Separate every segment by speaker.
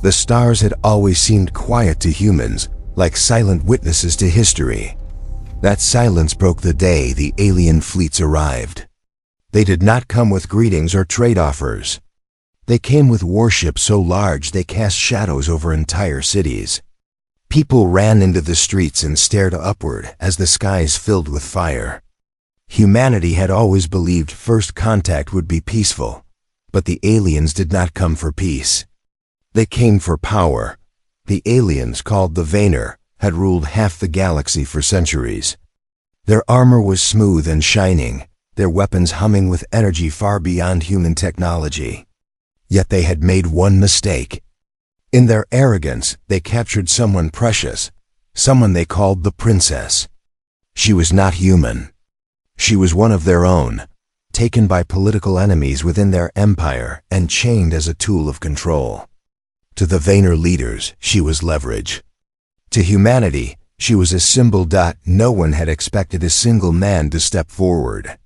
Speaker 1: The stars had always seemed quiet to humans, like silent witnesses to history. That silence broke the day the alien fleets arrived. They did not come with greetings or trade offers. They came with warships so large they cast shadows over entire cities. People ran into the streets and stared upward as the skies filled with fire. Humanity had always believed first contact would be peaceful, but the aliens did not come for peace. They came for power. The aliens, called the Vaynor, had ruled half the galaxy for centuries. Their armor was smooth and shining, their weapons humming with energy far beyond human technology. Yet they had made one mistake. In their arrogance, they captured someone precious, someone they called the princess. She was not human. She was one of their own, taken by political enemies within their empire and chained as a tool of control. To the Vaynor leaders, she was leverage. To humanity, she was a symbol. No one had expected a single man to step forward.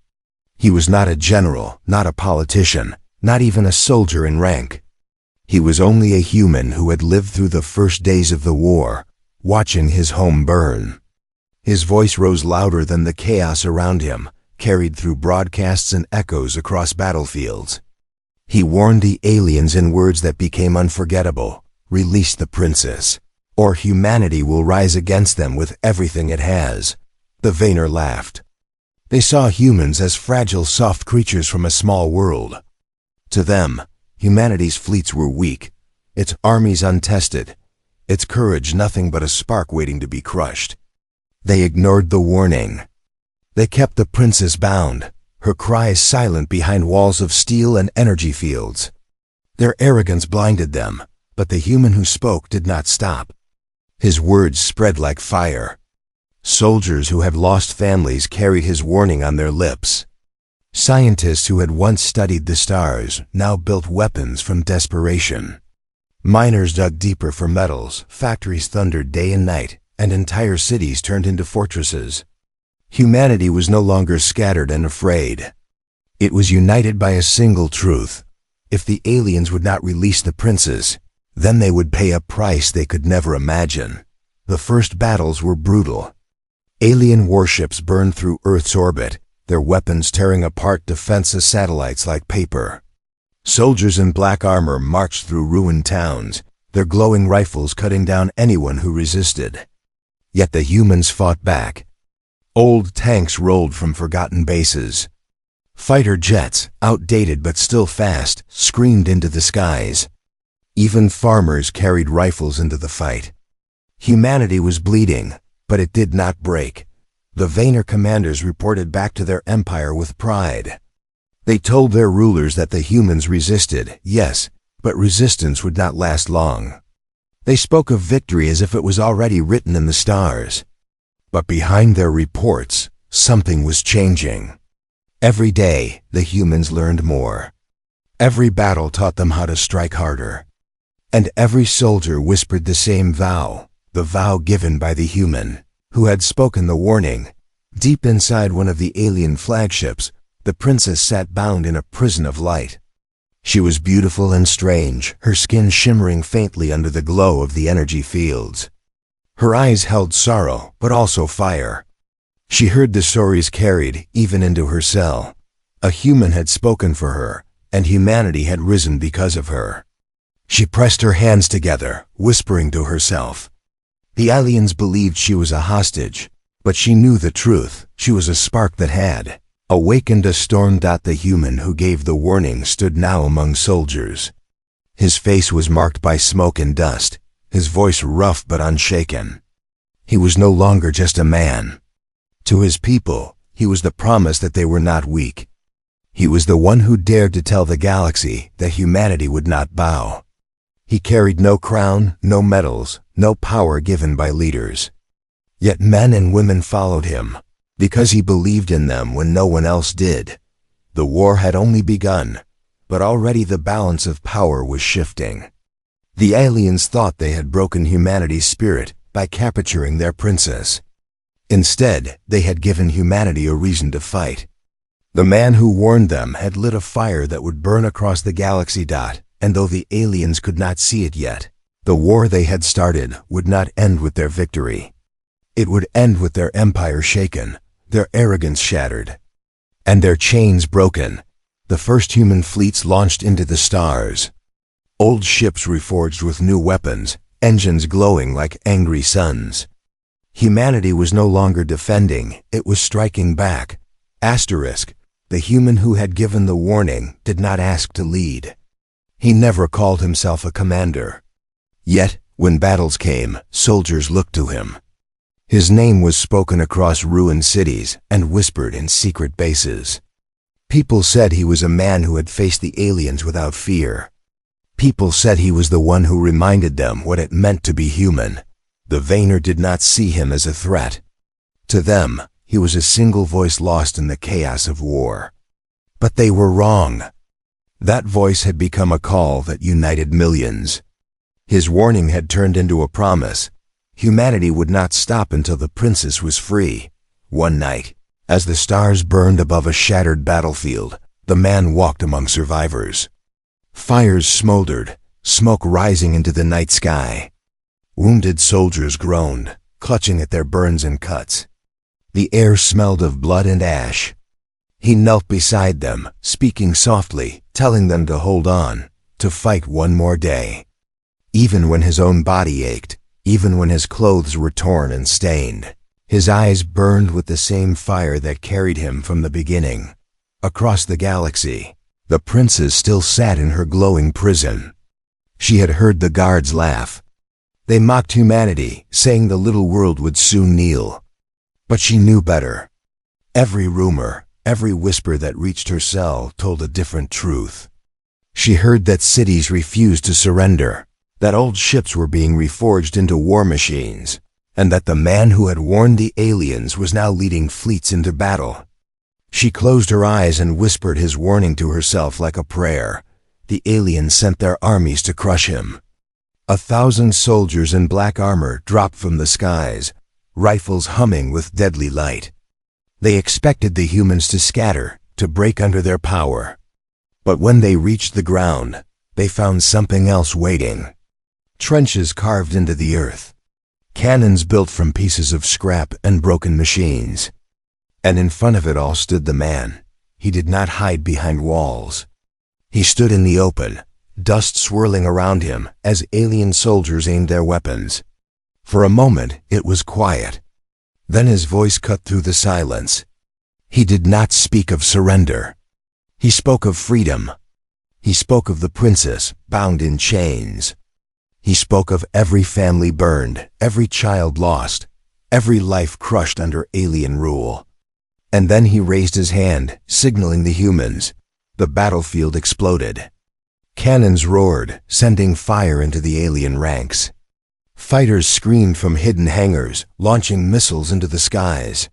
Speaker 1: He was not a general, not a politician, not even a soldier in rank. He was only a human who had lived through the first days of the war, watching his home burn. His voice rose louder than the chaos around him, carried through broadcasts and echoes across battlefields. He warned the aliens in words that became unforgettable: release the princess, or humanity will rise against them with everything it has. The Vaynor laughed. They saw humans as fragile, soft creatures from a small world. To them, humanity's fleets were weak, its armies untested, its courage nothing but a spark waiting to be crushed. They ignored the warning. They kept the princess bound, her cries silent behind walls of steel and energy fields. Their arrogance blinded them, but the human who spoke did not stop. His words spread like fire. Soldiers who had lost families carried his warning on their lips. Scientists who had once studied the stars now built weapons from desperation. Miners dug deeper for metals, factories thundered day and night, and entire cities turned into fortresses. Humanity was no longer scattered and afraid. It was united by a single truth: if the aliens would not release the princess, then they would pay a price they could never imagine. The first battles were brutal. Alien warships burned through Earth's orbit, their weapons tearing apart defenseless satellites like paper. Soldiers in black armor marched through ruined towns, their glowing rifles cutting down anyone who resisted. Yet the humans fought back. Old tanks rolled from forgotten bases. Fighter jets, outdated but still fast, screamed into the skies. Even farmers carried rifles into the fight. Humanity was bleeding, but it did not break. The Vaynor commanders reported back to their empire with pride. They told their rulers that the humans resisted, yes, but resistance would not last long. They spoke of victory as if it was already written in the stars. But behind their reports, something was changing. Every day, the humans learned more. Every battle taught them how to strike harder. And every soldier whispered the same vow, the vow given by the human who had spoken the warning. Deep inside one of the alien flagships, the princess sat bound in a prison of light. She was beautiful and strange, her skin shimmering faintly under the glow of the energy fields. Her eyes held sorrow, but also fire. She heard the stories carried even into her cell. A human had spoken for her, and humanity had risen because of her. She pressed her hands together, whispering to herself. The aliens believed she was a hostage, but she knew the truth. She was a spark that had awakened a storm. The human who gave the warning stood now among soldiers. His face was marked by smoke and dust, his voice rough but unshaken. He was no longer just a man. To his people, he was the promise that they were not weak. He was the one who dared to tell the galaxy that humanity would not bow. He carried no crown, no medals, no power given by leaders. Yet men and women followed him, because he believed in them when no one else did. The war had only begun, but already the balance of power was shifting. The aliens thought they had broken humanity's spirit by capturing their princess. Instead, they had given humanity a reason to fight. The man who warned them had lit a fire that would burn across the galaxy. And though the aliens could not see it yet, The war they had started would not end with their victory. It would end with their empire shaken, their arrogance shattered, and their chains broken. The first human fleets launched into the stars. Old ships reforged with new weapons, engines glowing like angry suns. Humanity was no longer defending, it was striking back. Asterisk, the human who had given the warning did not ask to lead. He never called himself a commander. Yet, when battles came, soldiers looked to him. His name was spoken across ruined cities and whispered in secret bases. People said he was a man who had faced the aliens without fear. People said he was the one who reminded them what it meant to be human. The Vainer did not see him as a threat. To them, he was a single voice lost in the chaos of war. But they were wrong. That voice had become a call that united millions. His warning had turned into a promise. Humanity would not stop until the princess was free. One night, as the stars burned above a shattered battlefield, the man walked among survivors. Fires smoldered, smoke rising into the night sky. Wounded soldiers groaned, clutching at their burns and cuts. The air smelled of blood and ash. He knelt beside them, speaking softly, telling them to hold on, to fight one more day. Even when his own body ached, even when his clothes were torn and stained, his eyes burned with the same fire that carried him from the beginning. Across the galaxy, the princess still sat in her glowing prison. She had heard the guards laugh. They mocked humanity, saying the little world would soon kneel. But she knew better. Every rumor, every whisper that reached her cell told a different truth. She heard that cities refused to surrender, that old ships were being reforged into war machines, and that the man who had warned the aliens was now leading fleets into battle. She closed her eyes and whispered his warning to herself like a prayer. The aliens sent their armies to crush him. 1,000 soldiers in black armor dropped from the skies, rifles humming with deadly light. They expected the humans to scatter, to break under their power. But when they reached the ground, they found something else waiting. Trenches carved into the earth. Cannons built from pieces of scrap and broken machines. And in front of it all stood the man. He did not hide behind walls. He stood in the open, dust swirling around him as alien soldiers aimed their weapons. For a moment, it was quiet. Then his voice cut through the silence. He did not speak of surrender. He spoke of freedom. He spoke of the princess bound in chains. He spoke of every family burned, every child lost, every life crushed under alien rule. And then he raised his hand, signaling the humans. The battlefield exploded. Cannons roared, sending fire into the alien ranks. Fighters screamed from hidden hangars, launching missiles into the skies.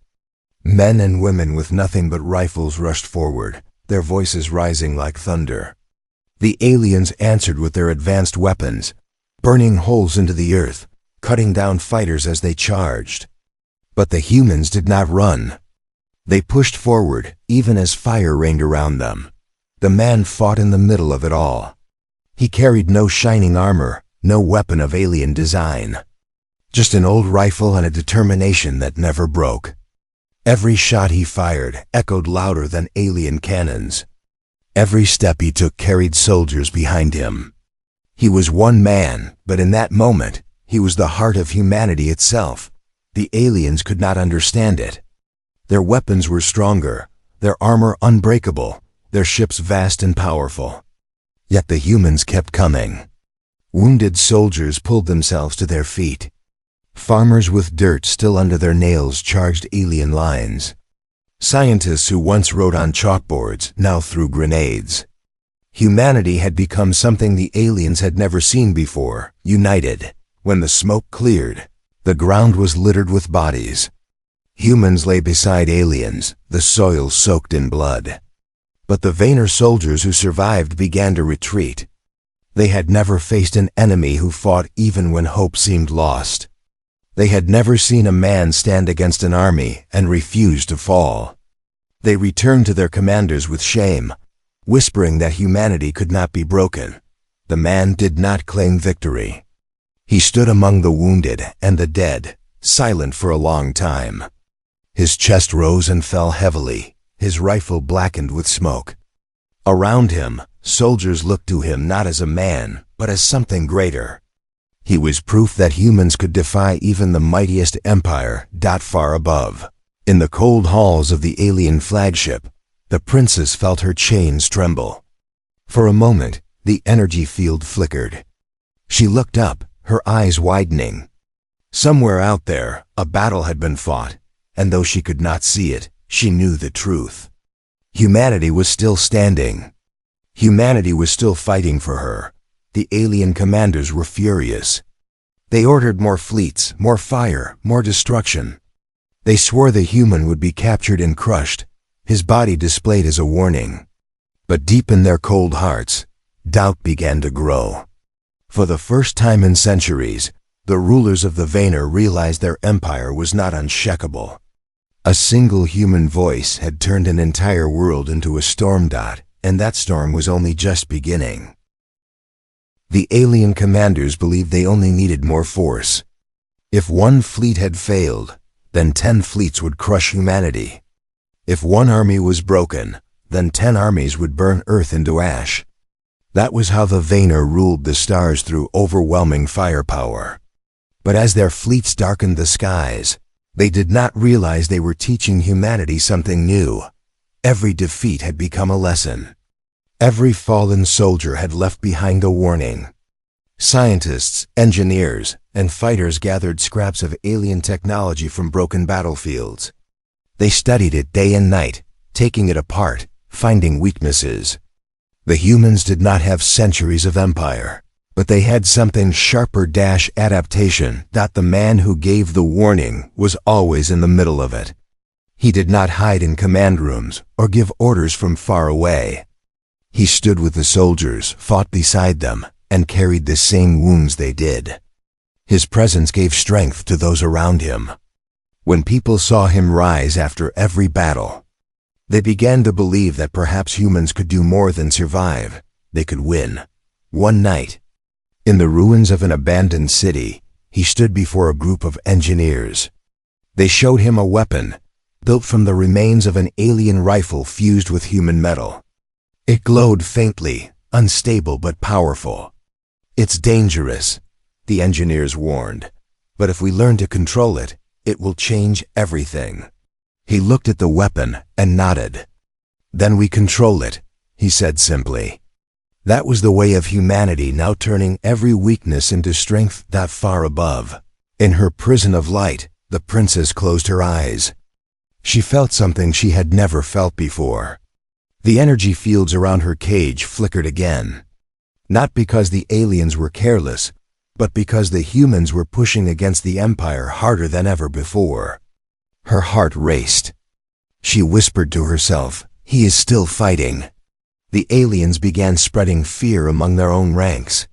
Speaker 1: Men and women with nothing but rifles rushed forward, their voices rising like thunder. The aliens answered with their advanced weapons, burning holes into the earth, cutting down fighters as they charged. But the humans did not run. They pushed forward, even as fire rained around them. The man fought in the middle of it all. He carried no shining armor, no weapon of alien design. Just an old rifle and a determination that never broke. Every shot he fired echoed louder than alien cannons. Every step he took carried soldiers behind him. He was one man, but in that moment, he was the heart of humanity itself. The aliens could not understand it. Their weapons were stronger, their armor unbreakable, their ships vast and powerful. Yet the humans kept coming. Wounded soldiers pulled themselves to their feet. Farmers with dirt still under their nails charged alien lines. Scientists who once wrote on chalkboards now threw grenades. Humanity had become something the aliens had never seen before, united. When the smoke cleared, the ground was littered with bodies. Humans lay beside aliens, the soil soaked in blood. But the Vainer soldiers who survived began to retreat. They had never faced an enemy who fought even when hope seemed lost. They had never seen a man stand against an army and refuse to fall. They returned to their commanders with shame, whispering that humanity could not be broken. The man did not claim victory. He stood among the wounded and the dead, silent for a long time. His chest rose and fell heavily, his rifle blackened with smoke. Around him, soldiers looked to him not as a man, but as something greater. He was proof that humans could defy even the mightiest empire, far above. In the cold halls of the alien flagship, the princess felt her chains tremble. For a moment, the energy field flickered. She looked up, her eyes widening. Somewhere out there, a battle had been fought, and though she could not see it, she knew the truth. Humanity was still standing. Humanity was still fighting for her. The alien commanders were furious. They ordered more fleets, more fire, more destruction. They swore the human would be captured and crushed, his body displayed as a warning. But deep in their cold hearts, doubt began to grow. For the first time in centuries, the rulers of the Vanar realized their empire was not unshakable. A single human voice had turned an entire world into a storm dot, and that storm was only just beginning. The alien commanders believed they only needed more force. If one fleet had failed, then 10 fleets would crush humanity. If one army was broken, then 10 armies would burn Earth into ash. That was how the Vanar ruled the stars through overwhelming firepower. But as their fleets darkened the skies, they did not realize they were teaching humanity something new. Every defeat had become a lesson. Every fallen soldier had left behind a warning. Scientists, engineers, and fighters gathered scraps of alien technology from broken battlefields. They studied it day and night, taking it apart, finding weaknesses. The humans did not have centuries of empire, but they had something sharper - adaptation. The man who gave the warning was always in the middle of it. He did not hide in command rooms or give orders from far away. He stood with the soldiers, fought beside them, and carried the same wounds they did. His presence gave strength to those around him. When people saw him rise after every battle, they began to believe that perhaps humans could do more than survive. They could win. One night, in the ruins of an abandoned city, he stood before a group of engineers. They showed him a weapon, built from the remains of an alien rifle fused with human metal. It glowed faintly, unstable but powerful. "It's dangerous," the engineers warned, "but if we learn to control it, it will change everything." He looked at the weapon and nodded. "Then we control it," he said simply. That was the way of humanity, now turning every weakness into strength far above. In her prison of light, the princess closed her eyes. She felt something she had never felt before. The energy fields around her cage flickered again. Not because the aliens were careless, but because the humans were pushing against the Empire harder than ever before. Her heart raced. She whispered to herself, "He is still fighting." The aliens began spreading fear among their own ranks.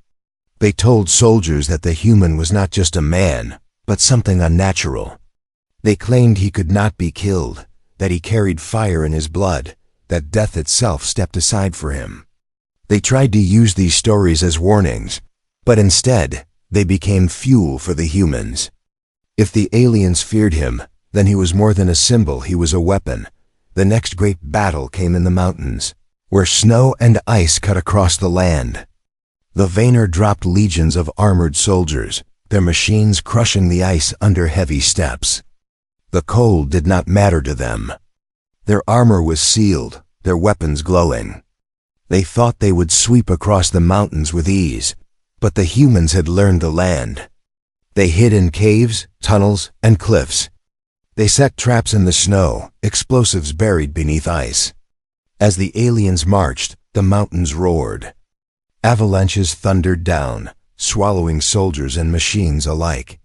Speaker 1: They told soldiers that the human was not just a man, but something unnatural. They claimed he could not be killed, that he carried fire in his blood, that death itself stepped aside for him. They tried to use these stories as warnings, but instead, they became fuel for the humans. If the aliens feared him, then he was more than a symbol, he was a weapon. The next great battle came in the mountains, where snow and ice cut across the land. The Vanar dropped legions of armored soldiers, their machines crushing the ice under heavy steps. The cold did not matter to them. Their armor was sealed, their weapons glowing. They thought they would sweep across the mountains with ease, but the humans had learned the land. They hid in caves, tunnels, and cliffs. They set traps in the snow, explosives buried beneath ice. As the aliens marched, the mountains roared. Avalanches thundered down, swallowing soldiers and machines alike.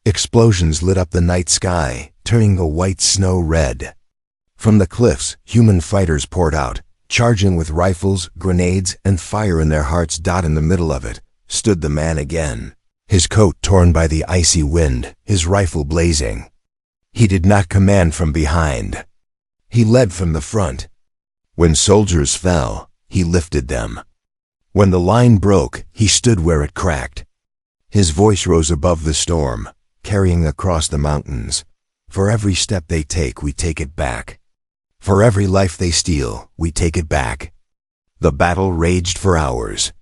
Speaker 1: Explosions lit up the night sky, turning the white snow red. From the cliffs, human fighters poured out, charging with rifles, grenades, and fire in their hearts. In the middle of it stood the man again, his coat torn by the icy wind, his rifle blazing. He did not command from behind. He led from the front. When soldiers fell, he lifted them. When the line broke, he stood where it cracked. His voice rose above the storm, carrying across the mountains. For every step they take, we take it back. For every life they steal, we take it back. The battle raged for hours.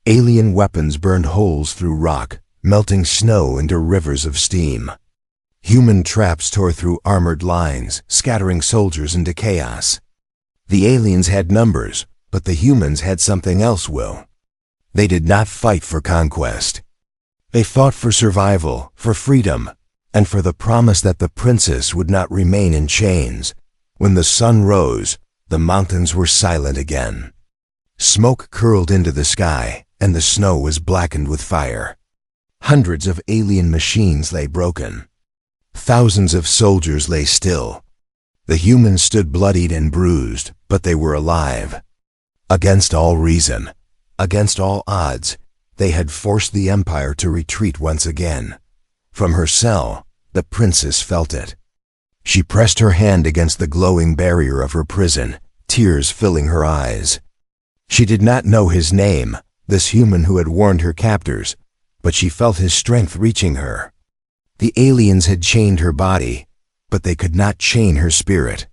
Speaker 1: Alien weapons burned holes through rock, melting snow into rivers of steam. Human traps tore through armored lines, scattering soldiers into chaos. The aliens had numbers, but the humans had something else, Will. They did not fight for conquest. They fought for survival, for freedom, and for the promise that the princess would not remain in chains. When the sun rose, the mountains were silent again. Smoke curled into the sky, and the snow was blackened with fire. Hundreds of alien machines lay broken. Thousands of soldiers lay still. The humans stood bloodied and bruised, but they were alive. Against all reason, against all odds, they had forced the Empire to retreat once again. From her cell, the princess felt it. She pressed her hand against the glowing barrier of her prison, tears filling her eyes. She did not know his name, this human who had warned her captors, but she felt his strength reaching her. The aliens had chained her body, but they could not chain her spirit.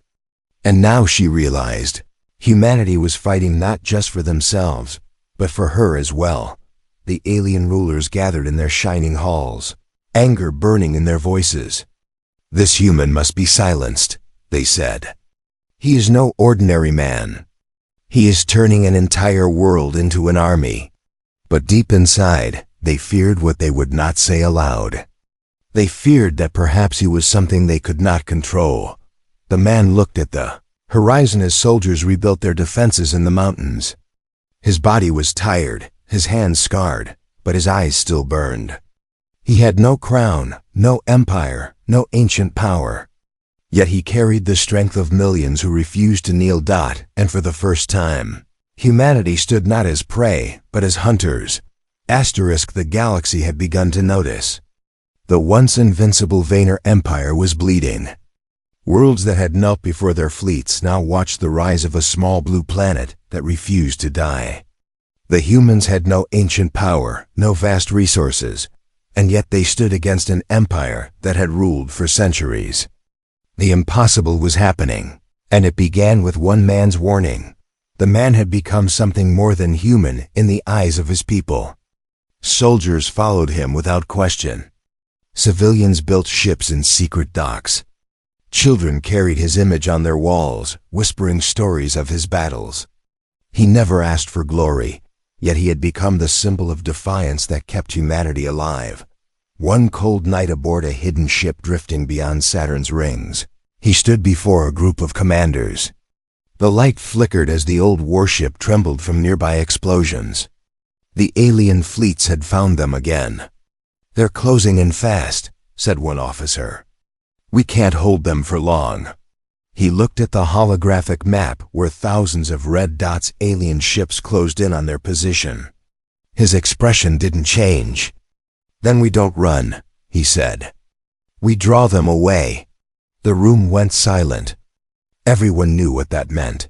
Speaker 1: And now she realized, humanity was fighting not just for themselves, but for her as well. The alien rulers gathered in their shining halls, anger burning in their voices. "This human must be silenced," they said. "He is no ordinary man. He is turning an entire world into an army." But deep inside, they feared what they would not say aloud. They feared that perhaps he was something they could not control. The man looked at the horizon as soldiers rebuilt their defenses in the mountains. His body was tired, his hands scarred, but his eyes still burned. He had no crown, no empire, no ancient power. Yet he carried the strength of millions who refused to kneel. And for the first time, humanity stood not as prey, but as hunters. The galaxy had begun to notice. The once invincible Vayner Empire was bleeding. Worlds that had knelt before their fleets now watched the rise of a small blue planet that refused to die. The humans had no ancient power, no vast resources, and yet they stood against an empire that had ruled for centuries. The impossible was happening, and it began with one man's warning. The man had become something more than human in the eyes of his people. Soldiers followed him without question. Civilians built ships in secret docks. Children carried his image on their walls, whispering stories of his battles. He never asked for glory, yet he had become the symbol of defiance that kept humanity alive. One cold night aboard a hidden ship drifting beyond Saturn's rings, he stood before a group of commanders. The light flickered as the old warship trembled from nearby explosions. The alien fleets had found them again. "They're closing in fast," said one officer. "We can't hold them for long." He looked at the holographic map where thousands of red dots, alien ships closed in on their position. His expression didn't change. "Then we don't run," he said. "We draw them away." The room went silent. Everyone knew what that meant.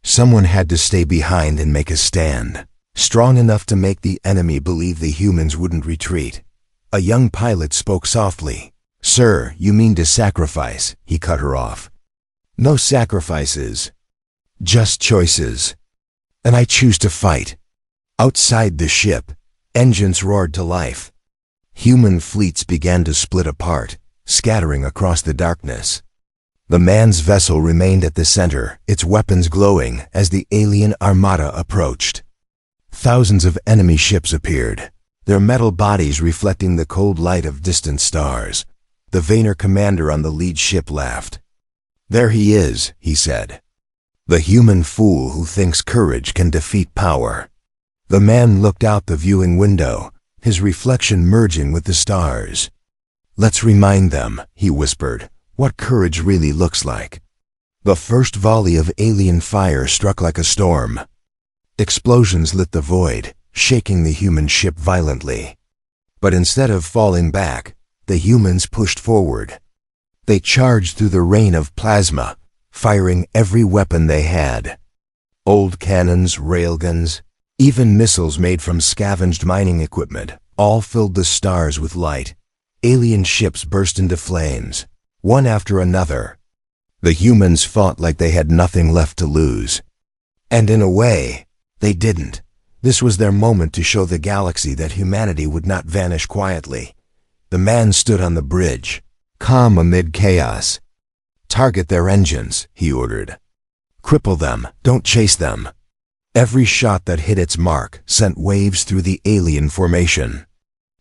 Speaker 1: Someone had to stay behind and make a stand, strong enough to make the enemy believe the humans wouldn't retreat. A young pilot spoke softly. "Sir, you mean to sacrifice," he cut her off. "No sacrifices, just choices. And I choose to fight." Outside the ship, engines roared to life. Human fleets began to split apart, scattering across the darkness. The man's vessel remained at the center, its weapons glowing as the alien armada approached. Thousands of enemy ships appeared, their metal bodies reflecting the cold light of distant stars. The Vayner commander on the lead ship laughed. "There he is," he said. "The human fool who thinks courage can defeat power." The man looked out the viewing window, his reflection merging with the stars. "Let's remind them," he whispered, "what courage really looks like." The first volley of alien fire struck like a storm. Explosions lit the void, shaking the human ship violently. But instead of falling back, the humans pushed forward. They charged through the rain of plasma, firing every weapon they had. Old cannons, railguns, even missiles made from scavenged mining equipment, all filled the stars with light. Alien ships burst into flames, one after another. The humans fought like they had nothing left to lose. And in a way, they didn't. This was their moment to show the galaxy that humanity would not vanish quietly. The man stood on the bridge, calm amid chaos. "Target their engines," he ordered. "Cripple them, don't chase them." Every shot that hit its mark sent waves through the alien formation.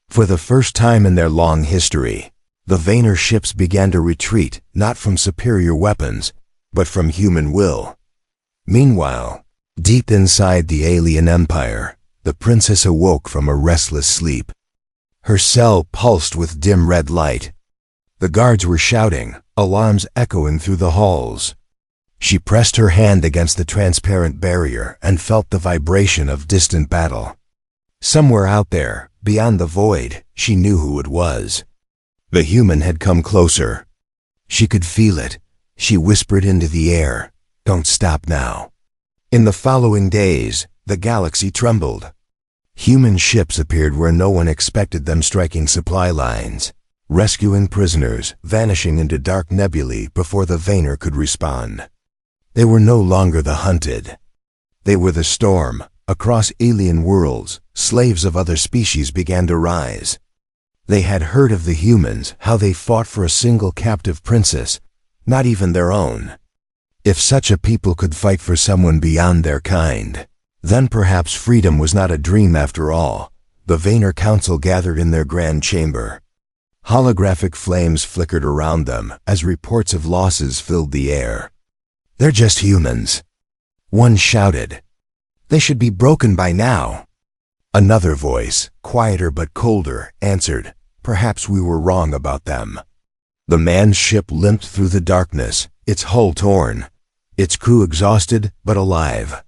Speaker 1: For the first time in their long history, the Vayner ships began to retreat, not from superior weapons, but from human will. Meanwhile, deep inside the alien empire, the princess awoke from a restless sleep. Her cell pulsed with dim red light. The guards were shouting, alarms echoing through the halls. She pressed her hand against the transparent barrier and felt the vibration of distant battle. Somewhere out there, beyond the void, she knew who it was. The human had come closer. She could feel it. She whispered into the air, "Don't stop now." In the following days, the galaxy trembled. Human ships appeared where no one expected them, striking supply lines, rescuing prisoners, vanishing into dark nebulae before the Vayner could respond. They were no longer the hunted. They were the storm. Across alien worlds, slaves of other species began to rise. They had heard of the humans, how they fought for a single captive princess, not even their own. If such a people could fight for someone beyond their kind, then perhaps freedom was not a dream after all. The Vayner Council gathered in their grand chamber. Holographic flames flickered around them as reports of losses filled the air. "They're just humans," one shouted. "They should be broken by now." Another voice, quieter but colder, answered, "Perhaps we were wrong about them." The man's ship limped through the darkness, its hull torn, its crew exhausted but alive.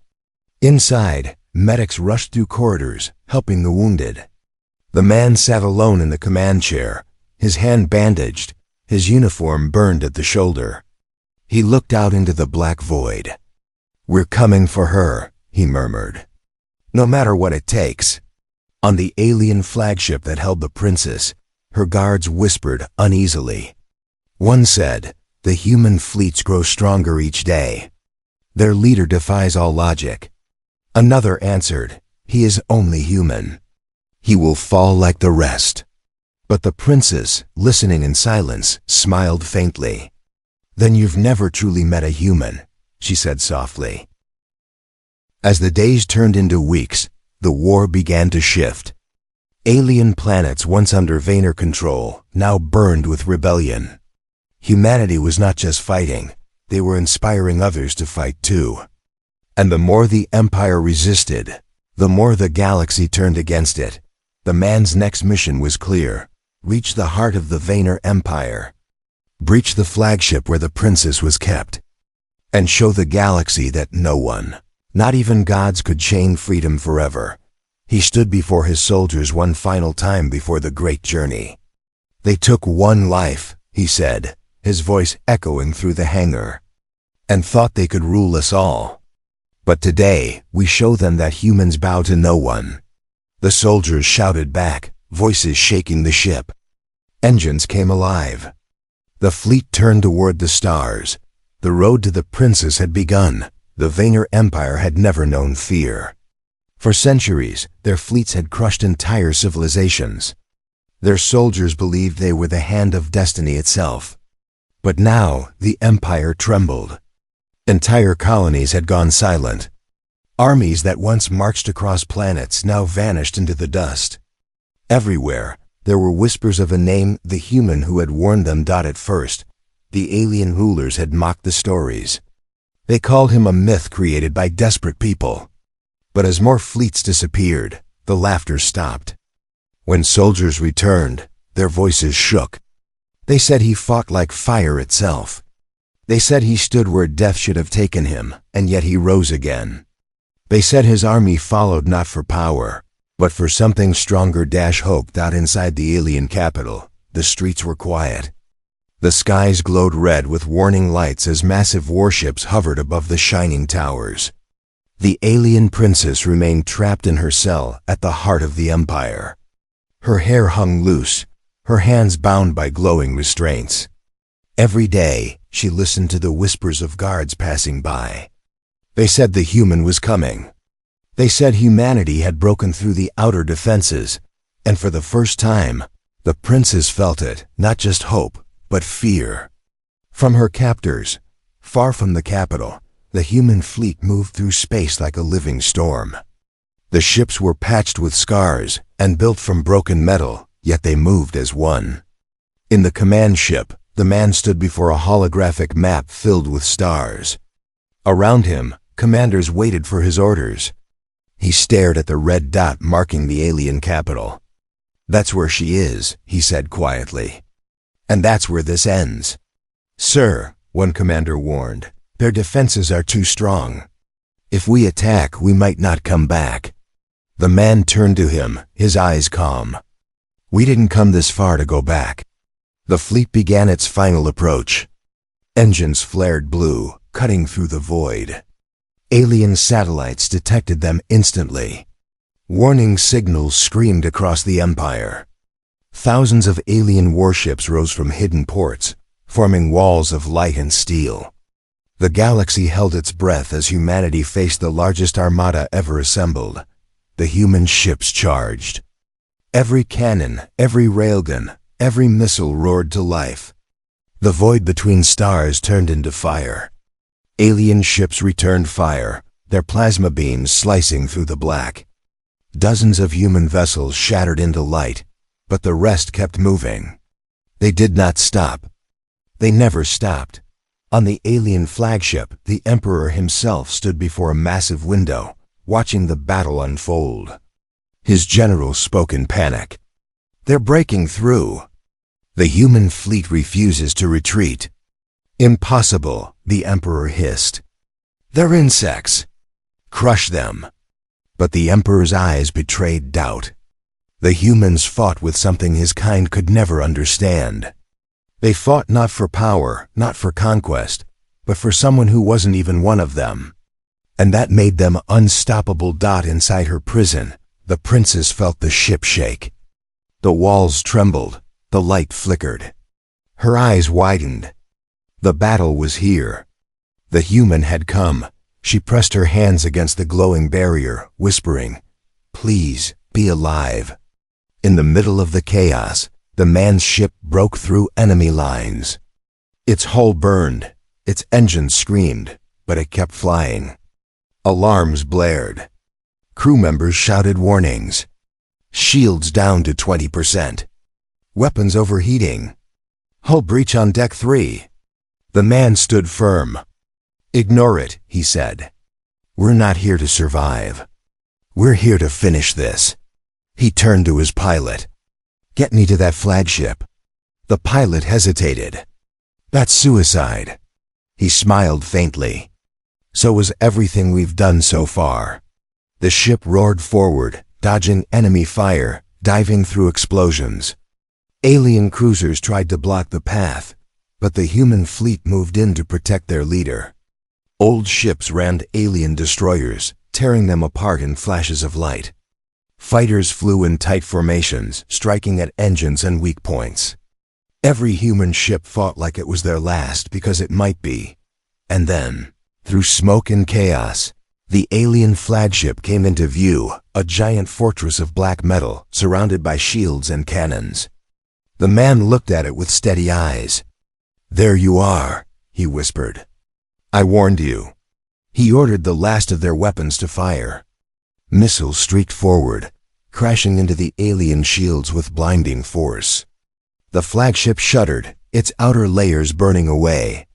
Speaker 1: Inside, medics rushed through corridors, helping the wounded. The man sat alone in the command chair, his hand bandaged, his uniform burned at the shoulder. He looked out into the black void. "We're coming for her," he murmured. "No matter what it takes." On the alien flagship that held the princess, her guards whispered uneasily. One said, "The human fleets grow stronger each day. Their leader defies all logic." Another answered, "He is only human. He will fall like the rest." But the princess, listening in silence, smiled faintly. "Then you've never truly met a human," she said softly. As the days turned into weeks, the war began to shift. Alien planets once under Vayner control now burned with rebellion. Humanity was not just fighting, they were inspiring others to fight too. And the more the Empire resisted, the more the galaxy turned against it. The man's next mission was clear: reach the heart of the Vayner Empire, breach the flagship where the princess was kept, and show the galaxy that no one, not even gods, could chain freedom forever. He stood before his soldiers one final time before the great journey. "They took one life," he said, his voice echoing through the hangar, "and thought they could rule us all. But today, we show them that humans bow to no one." The soldiers shouted back, voices shaking the ship. Engines came alive. The fleet turned toward the stars. The road to the princess had begun. The Vayner Empire had never known fear. For centuries, their fleets had crushed entire civilizations. Their soldiers believed they were the hand of destiny itself. But now, the empire trembled. Entire colonies had gone silent. Armies that once marched across planets now vanished into the dust. Everywhere, there were whispers of a name the human who had warned them. At first, the alien rulers had mocked the stories. They called him a myth created by desperate people. But as more fleets disappeared, the laughter stopped. When soldiers returned, their voices shook. They said he fought like fire itself. They said he stood where death should have taken him, and yet he rose again. They said his army followed not for power, but for something stronger. Hope. Inside the alien capital, the streets were quiet. The skies glowed red with warning lights as massive warships hovered above the shining towers. The alien princess remained trapped in her cell at the heart of the empire. Her hair hung loose, her hands bound by glowing restraints. Every day, she listened to the whispers of guards passing by. They said the human was coming. They said humanity had broken through the outer defenses, and for the first time, the princess felt it, not just hope, but fear. From her captors, far from the capital, the human fleet moved through space like a living storm. The ships were patched with scars and built from broken metal, yet they moved as one. In the command ship, the man stood before a holographic map filled with stars. Around him, commanders waited for his orders. He stared at the red dot marking the alien capital. "That's where she is," he said quietly. "And that's where this ends." "Sir," one commander warned, "their defenses are too strong. If we attack, we might not come back." The man turned to him, his eyes calm. "We didn't come this far to go back." The fleet began its final approach. Engines flared blue, cutting through the void. Alien satellites detected them instantly. Warning signals screamed across the empire. Thousands of alien warships rose from hidden ports, forming walls of light and steel. The galaxy held its breath as humanity faced the largest armada ever assembled. The human ships charged. Every cannon, every railgun, every missile roared to life. The void between stars turned into fire. Alien ships returned fire, their plasma beams slicing through the black. Dozens of human vessels shattered into light, but the rest kept moving. They did not stop. They never stopped. On the alien flagship, the Emperor himself stood before a massive window, watching the battle unfold. His generals spoke in panic. "They're breaking through. The human fleet refuses to retreat." "Impossible," the Emperor hissed. "They're insects. Crush them." But the Emperor's eyes betrayed doubt. The humans fought with something his kind could never understand. They fought not for power, not for conquest, but for someone who wasn't even one of them. And that made them unstoppable. Inside her prison, the princess felt the ship shake. The walls trembled, the light flickered. Her eyes widened. The battle was here. The human had come. She pressed her hands against the glowing barrier, whispering, "Please, be alive." In the middle of the chaos, the man's ship broke through enemy lines. Its hull burned, its engines screamed, but it kept flying. Alarms blared. Crew members shouted warnings. Shields down to 20%. Weapons overheating. Hull breach on deck 3. The man stood firm. "Ignore it," he said. "We're not here to survive. We're here to finish this." He turned to his pilot. "Get me to that flagship." The pilot hesitated. "That's suicide." He smiled faintly. "So was everything we've done so far." The ship roared forward, dodging enemy fire, diving through explosions. Alien cruisers tried to block the path, but the human fleet moved in to protect their leader. Old ships rammed alien destroyers, tearing them apart in flashes of light. Fighters flew in tight formations, striking at engines and weak points. Every human ship fought like it was their last because it might be. And then, through smoke and chaos, the alien flagship came into view, a giant fortress of black metal surrounded by shields and cannons. The man looked at it with steady eyes. "There you are," he whispered. "I warned you." He ordered the last of their weapons to fire. Missiles streaked forward, crashing into the alien shields with blinding force. The flagship shuddered, its outer layers burning away.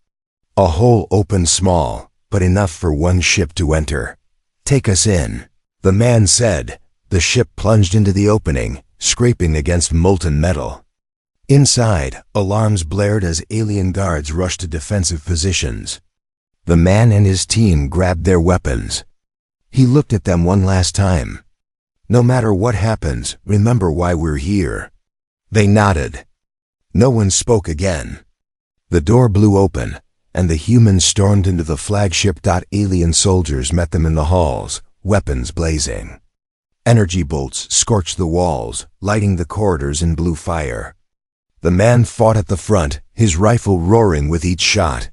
Speaker 1: A hole opened small, but enough for one ship to enter. "Take us in," the man said. The ship plunged into the opening, scraping against molten metal. Inside, alarms blared as alien guards rushed to defensive positions. The man and his team grabbed their weapons. He looked at them one last time. "No matter what happens, remember why we're here." They nodded. No one spoke again. The door blew open, and the humans stormed into the flagship. Alien soldiers met them in the halls, weapons blazing. Energy bolts scorched the walls, lighting the corridors in blue fire. The man fought at the front, his rifle roaring with each shot.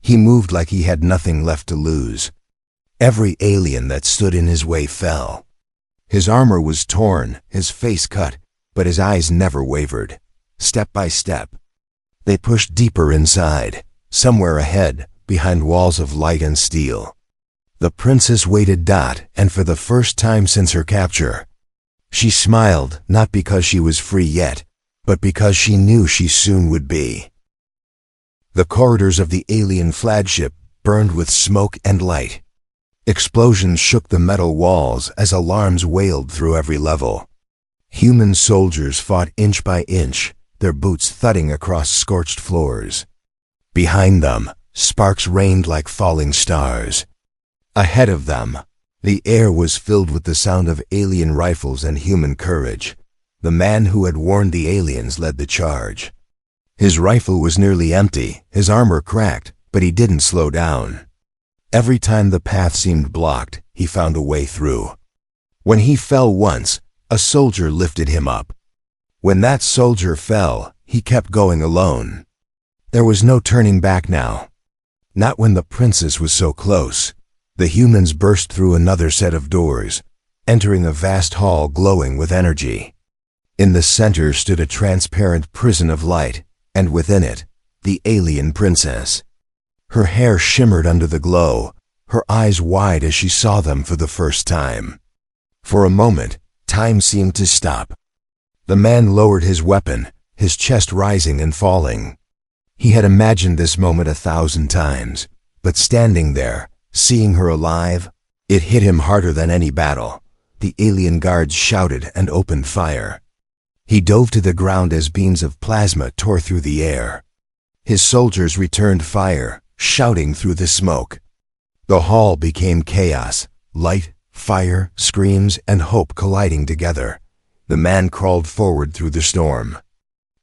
Speaker 1: He moved like he had nothing left to lose. Every alien that stood in his way fell. His armor was torn, his face cut, but his eyes never wavered. Step by step, they pushed deeper inside, somewhere ahead, behind walls of light and steel. The princess waited. And for the first time since her capture, she smiled, not because she was free yet, but because she knew she soon would be. The corridors of the alien flagship burned with smoke and light. Explosions shook the metal walls as alarms wailed through every level. Human soldiers fought inch by inch, their boots thudding across scorched floors. Behind them, sparks rained like falling stars. Ahead of them, the air was filled with the sound of alien rifles and human courage. The man who had warned the aliens led the charge. His rifle was nearly empty, his armor cracked, but he didn't slow down. Every time the path seemed blocked, he found a way through. When he fell once, a soldier lifted him up. When that soldier fell, he kept going alone. There was no turning back now. Not when the princess was so close. The humans burst through another set of doors, entering a vast hall glowing with energy. In the center stood a transparent prison of light, and within it, the alien princess. Her hair shimmered under the glow, her eyes wide as she saw them for the first time. For a moment, time seemed to stop. The man lowered his weapon, his chest rising and falling. He had imagined this moment 1,000 times, but standing there, seeing her alive, it hit him harder than any battle. The alien guards shouted and opened fire. He dove to the ground as beams of plasma tore through the air. His soldiers returned fire, shouting through the smoke. The hall became chaos, light, fire, screams, and hope colliding together. The man crawled forward through the storm.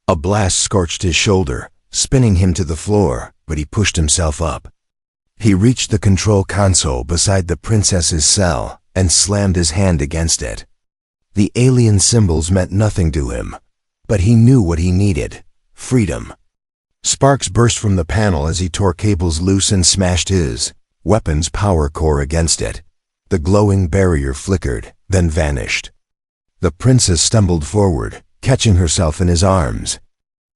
Speaker 1: A blast scorched his shoulder, spinning him to the floor, but he pushed himself up. He reached the control console beside the princess's cell and slammed his hand against it. The alien symbols meant nothing to him, but he knew what he needed: freedom. Sparks burst from the panel as he tore cables loose and smashed his weapon's power core against it. The glowing barrier flickered, then vanished. The princess stumbled forward, catching herself in his arms.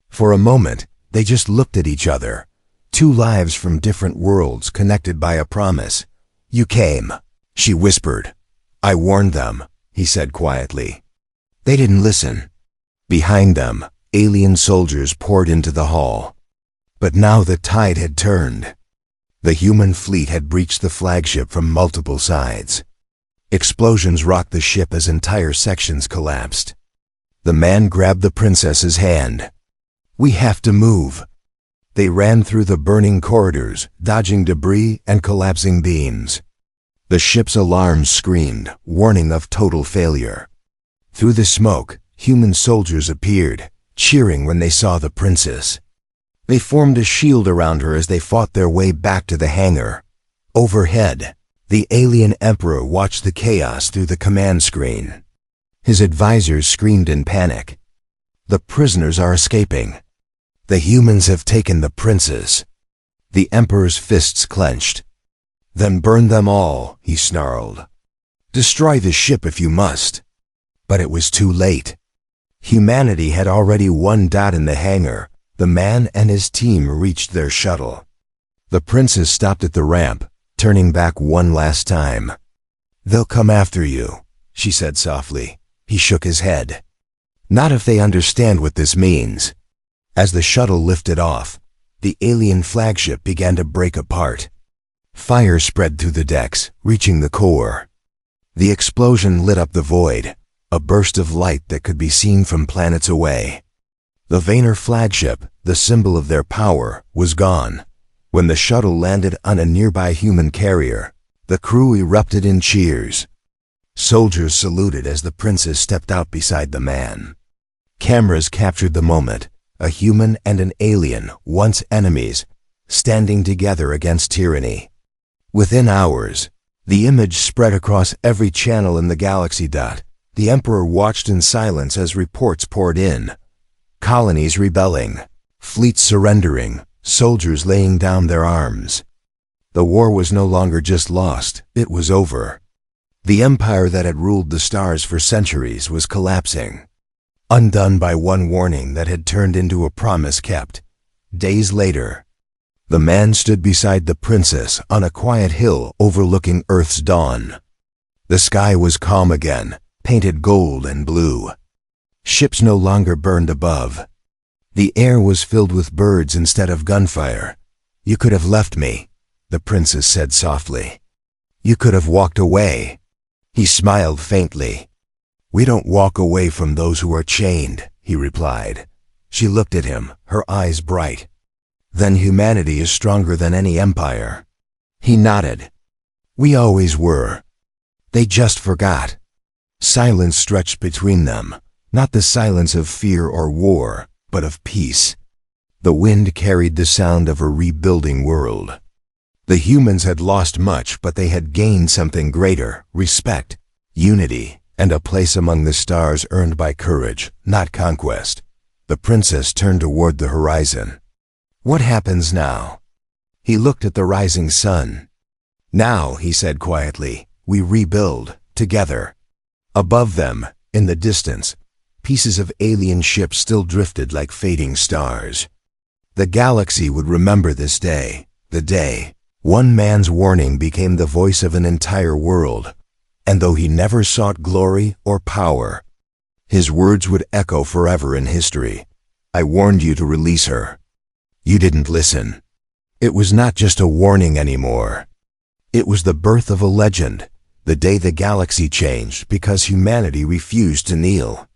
Speaker 1: For a moment, they just looked at each other. Two lives from different worlds connected by a promise. "You came," she whispered. "I warned them," he said quietly. They didn't listen. Behind them, alien soldiers poured into the hall. But now the tide had turned. The human fleet had breached the flagship from multiple sides. Explosions rocked the ship as entire sections collapsed. The man grabbed the princess's hand. "We have to move." They ran through the burning corridors, dodging debris and collapsing beams. The ship's alarms screamed, warning of total failure. Through the smoke, human soldiers appeared, cheering when they saw the princess. They formed a shield around her as they fought their way back to the hangar. Overhead, the alien emperor watched the chaos through the command screen. His advisors screamed in panic. "The prisoners are escaping. The humans have taken the princess." The emperor's fists clenched. "Then burn them all," he snarled. "Destroy the ship if you must." But it was too late. Humanity had already won. In the hangar, the man and his team reached their shuttle. The princess stopped at the ramp, turning back one last time. "They'll come after you," she said softly. He shook his head. "Not if they understand what this means." As the shuttle lifted off, the alien flagship began to break apart. Fire spread through the decks, reaching the core. The explosion lit up the void, a burst of light that could be seen from planets away. The Vayner flagship, the symbol of their power, was gone. When the shuttle landed on a nearby human carrier, the crew erupted in cheers. Soldiers saluted as the princess stepped out beside the man. Cameras captured the moment. A human and an alien, once enemies, standing together against tyranny. Within hours, the image spread across every channel in the galaxy. The Emperor watched in silence as reports poured in. Colonies rebelling, fleets surrendering, soldiers laying down their arms. The war was no longer just lost, it was over. The empire that had ruled the stars for centuries was collapsing, undone by one warning that had turned into a promise kept. Days later, the man stood beside the princess on a quiet hill overlooking Earth's dawn. The sky was calm again, painted gold and blue. Ships no longer burned above. The air was filled with birds instead of gunfire. "You could have left me," the princess said softly. "You could have walked away." He smiled faintly. "We don't walk away from those who are chained," he replied. She looked at him, her eyes bright. "Then humanity is stronger than any empire." He nodded. "We always were. They just forgot." Silence stretched between them, not the silence of fear or war, but of peace. The wind carried the sound of a rebuilding world. The humans had lost much, but they had gained something greater: respect, unity, and a place among the stars earned by courage, not conquest. The princess turned toward the horizon. "What happens now?" He looked at the rising sun. "Now," he said quietly, "we rebuild, together." Above them, in the distance, pieces of alien ships still drifted like fading stars. The galaxy would remember this day, the day one man's warning became the voice of an entire world, and though he never sought glory or power, his words would echo forever in history. "I warned you to release her. You didn't listen." It was not just a warning anymore. It was the birth of a legend, the day the galaxy changed because humanity refused to kneel.